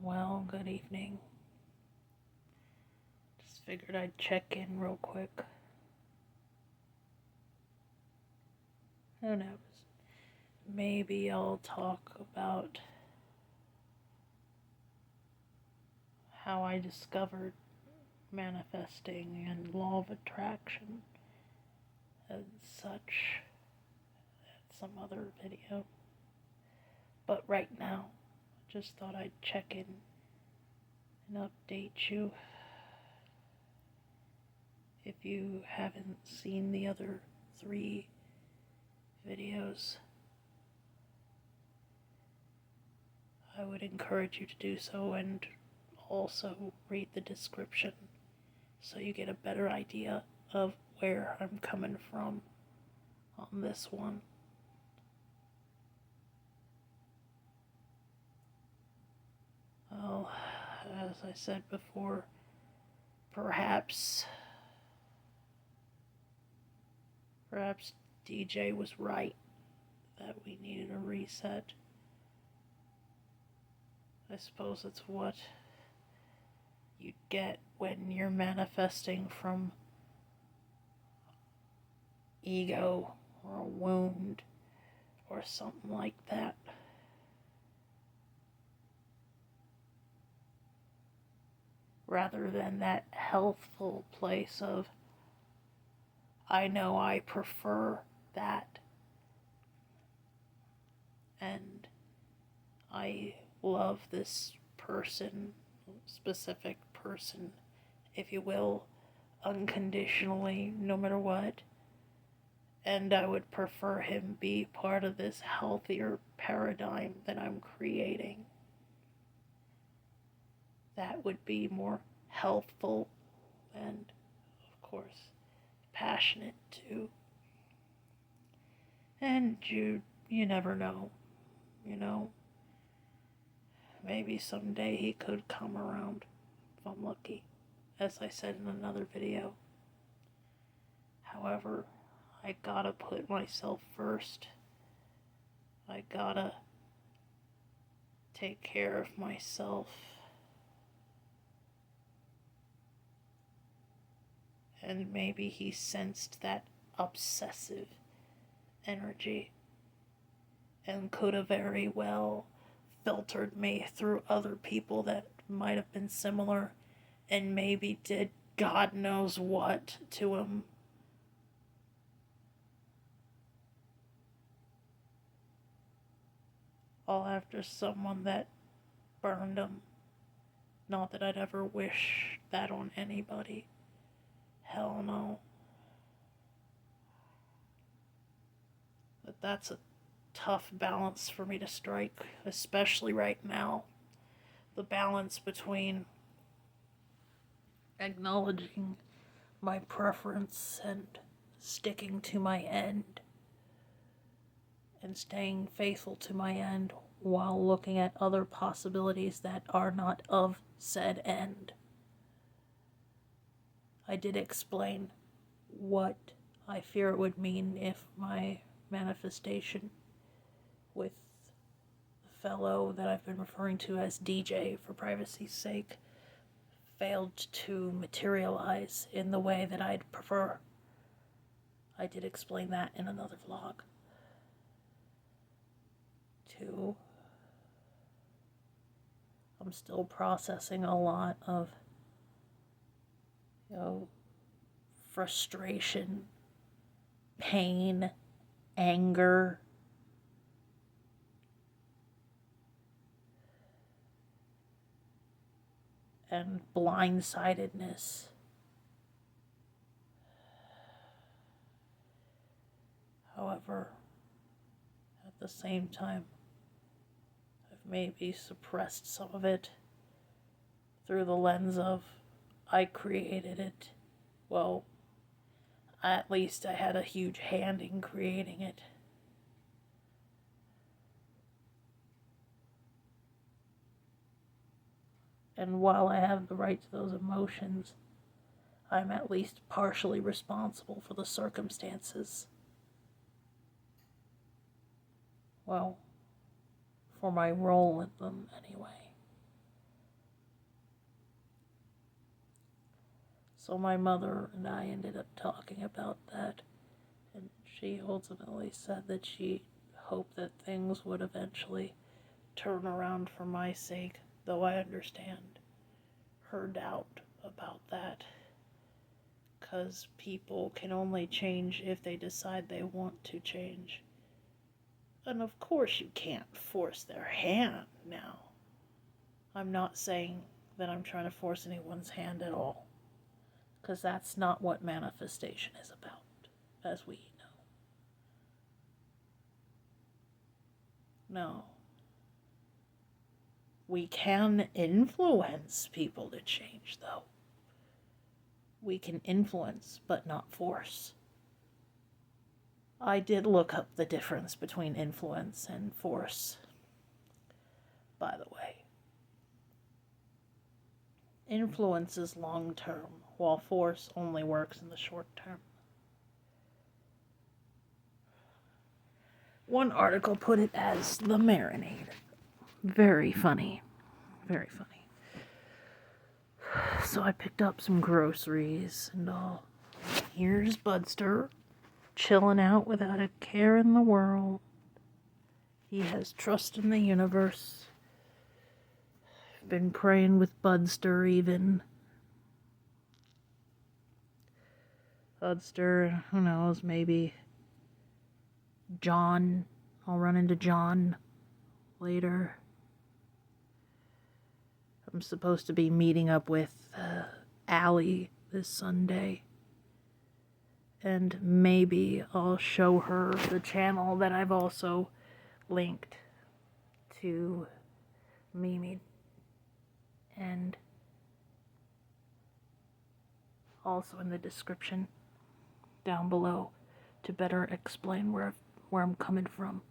Well, good evening. Just figured I'd check in real quick. Who knows? Maybe I'll talk about how I discovered manifesting and law of attraction and such at some other video. But right now, I just thought I'd check in and update you. If you haven't seen the other 3 videos, I would encourage you to do so, and also read the description so you get a better idea of where I'm coming from on this one. Well, as I said before, perhaps DJ was right that we needed a reset. I suppose it's what you get when you're manifesting from ego or a wound or something like that. Rather than that healthful place of, I know I prefer that, and I love this person, specific person, if you will, unconditionally, no matter what, and I would prefer him be part of this healthier paradigm that I'm creating. That would be more healthful and, of course, passionate too. And you never know, maybe someday he could come around if I'm lucky, as I said in another video. However, I gotta put myself first. I gotta take care of myself. And maybe he sensed that obsessive energy and could have very well filtered me through other people that might have been similar and maybe did God knows what to him. All after someone that burned him. Not that I'd ever wish that on anybody. Hell no. But that's a tough balance for me to strike, especially right now. The balance between acknowledging my preference and sticking to my end, and staying faithful to my end while looking at other possibilities that are not of said end. I did explain what I fear it would mean if my manifestation with the fellow that I've been referring to as DJ for privacy's sake failed to materialize in the way that I'd prefer. I did explain that in another vlog. 2, I'm still processing a lot of frustration, pain, anger, and blindsidedness. However, at the same time, I've maybe suppressed some of it through the lens of I created it. Well, at least I had a huge hand in creating it. And while I have the right to those emotions, I'm at least partially responsible for the circumstances. Well, for my role in them anyway. So my mother and I ended up talking about that, and she ultimately said that she hoped that things would eventually turn around for my sake, though I understand her doubt about that, because people can only change if they decide they want to change. And of course you can't force their hand now. I'm not saying that I'm trying to force anyone's hand at all, because that's not what manifestation is about, as we know. No. We can influence people to change, though. We can influence, but not force. I did look up the difference between influence and force, by the way. Influence is long term, while force only works in the short term. One article put it as the marinade. Very funny. Very funny. So I picked up some groceries and all. Here's Budster, chilling out without a care in the world. He has trust in the universe. Been praying with Budster even. Budster, who knows, maybe John. I'll run into John later. I'm supposed to be meeting up with Allie this Sunday. And maybe I'll show her the channel that I've also linked to Mimi. And also in the description down below to better explain where I'm coming from.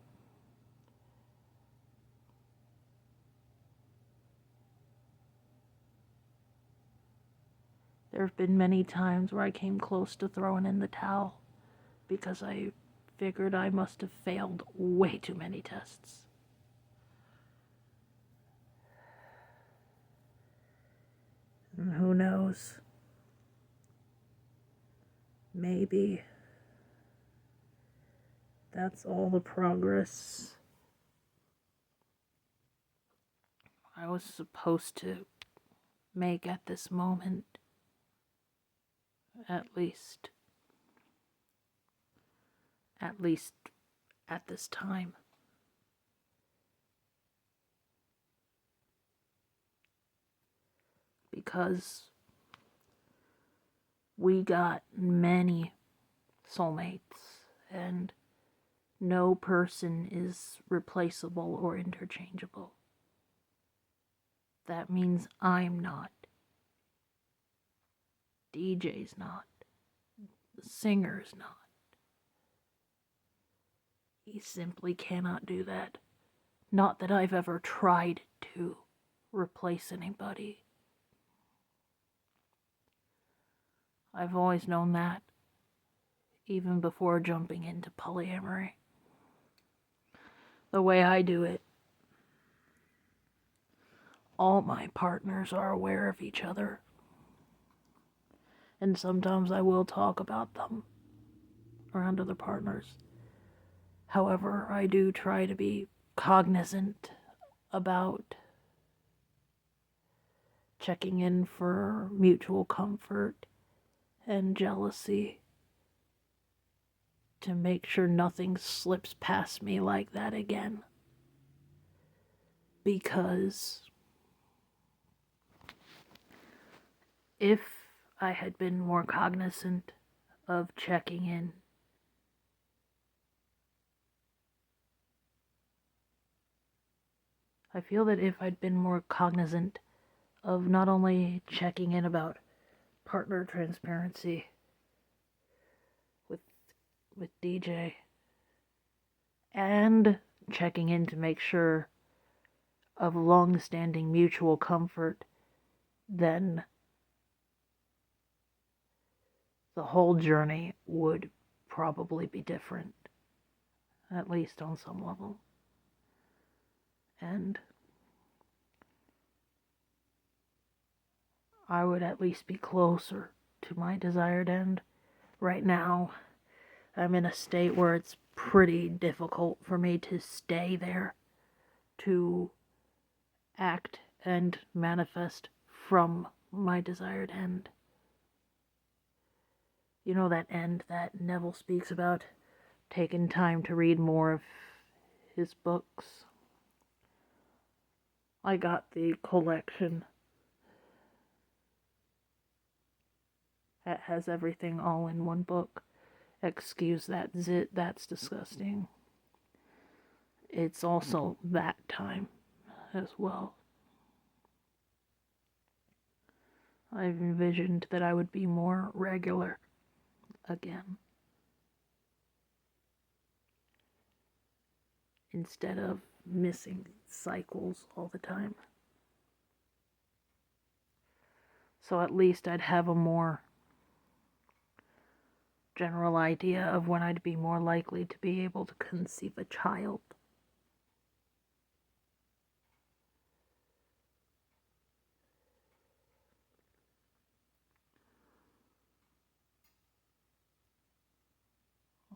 There have been many times where I came close to throwing in the towel because I figured I must have failed way too many tests. And who knows? Maybe that's all the progress I was supposed to make at this moment. At least at this time. Because we got many soulmates, and no person is replaceable or interchangeable. That means I'm not. DJ's not. The singer's not. He simply cannot do that. Not that I've ever tried to replace anybody. I've always known that, even before jumping into polyamory. The way I do it, all my partners are aware of each other. And sometimes I will talk about them around other partners. However, I do try to be cognizant about checking in for mutual comfort and jealousy to make sure nothing slips past me like that again. Because if I had been more cognizant of checking in, I feel that if I'd been more cognizant of not only checking in about partner transparency with DJ and checking in to make sure of long-standing mutual comfort, then the whole journey would probably be different, at least on some level. And I would at least be closer to my desired end. Right now, I'm in a state where it's pretty difficult for me to stay there, to act and manifest from my desired end. You know that end that Neville speaks about? Taking time to read more of his books. I got the collection that has everything all in one book. Excuse that zit, that's disgusting. It's also that time as well. I've envisioned that I would be more regular again, instead of missing cycles all the time. So at least I'd have a more general idea of when I'd be more likely to be able to conceive a child.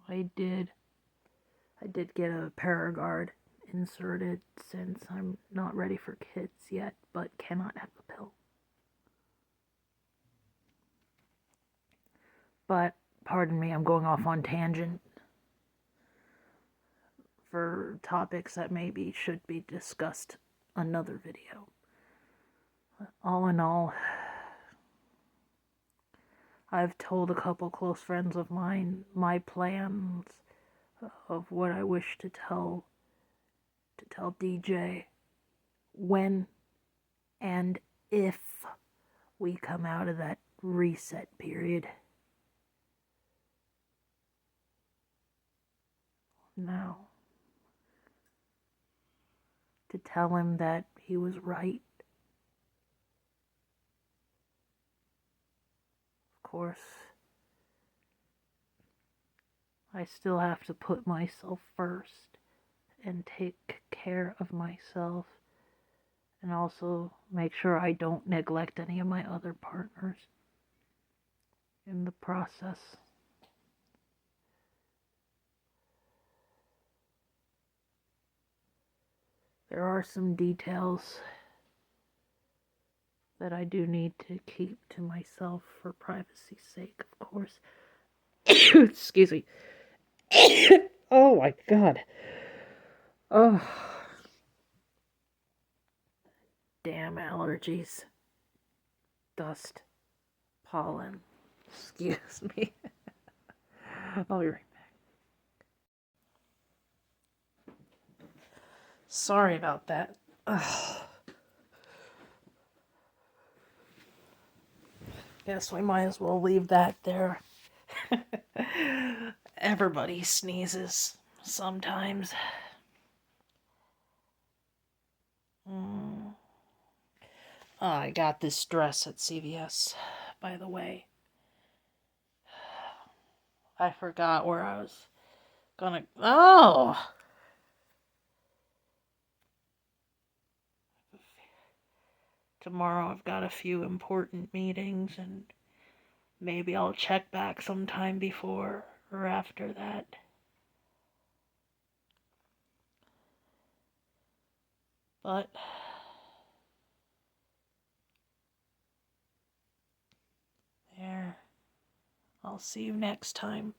I did get a Paragard inserted since I'm not ready for kids yet, but cannot have a pill. But, pardon me, I'm going off on tangent for topics that maybe should be discussed another video. All in all, I've told a couple close friends of mine my plans of what I wish to tell DJ when and if we come out of that reset period. Now, to tell him that he was right. Of course, I still have to put myself first and take care of myself, and also make sure I don't neglect any of my other partners in the process. There are some details that I do need to keep to myself for privacy's sake, of course. Excuse me. Oh my god. Oh. Damn allergies. Dust. Pollen. Excuse me. I'll be right back. Sorry about that. Ugh. Guess we might as well leave that there. Everybody sneezes sometimes. Oh, I got this dress at CVS, by the way. I forgot where I was gonna... Oh! Tomorrow I've got a few important meetings, and maybe I'll check back sometime before or after that. But there. I'll see you next time.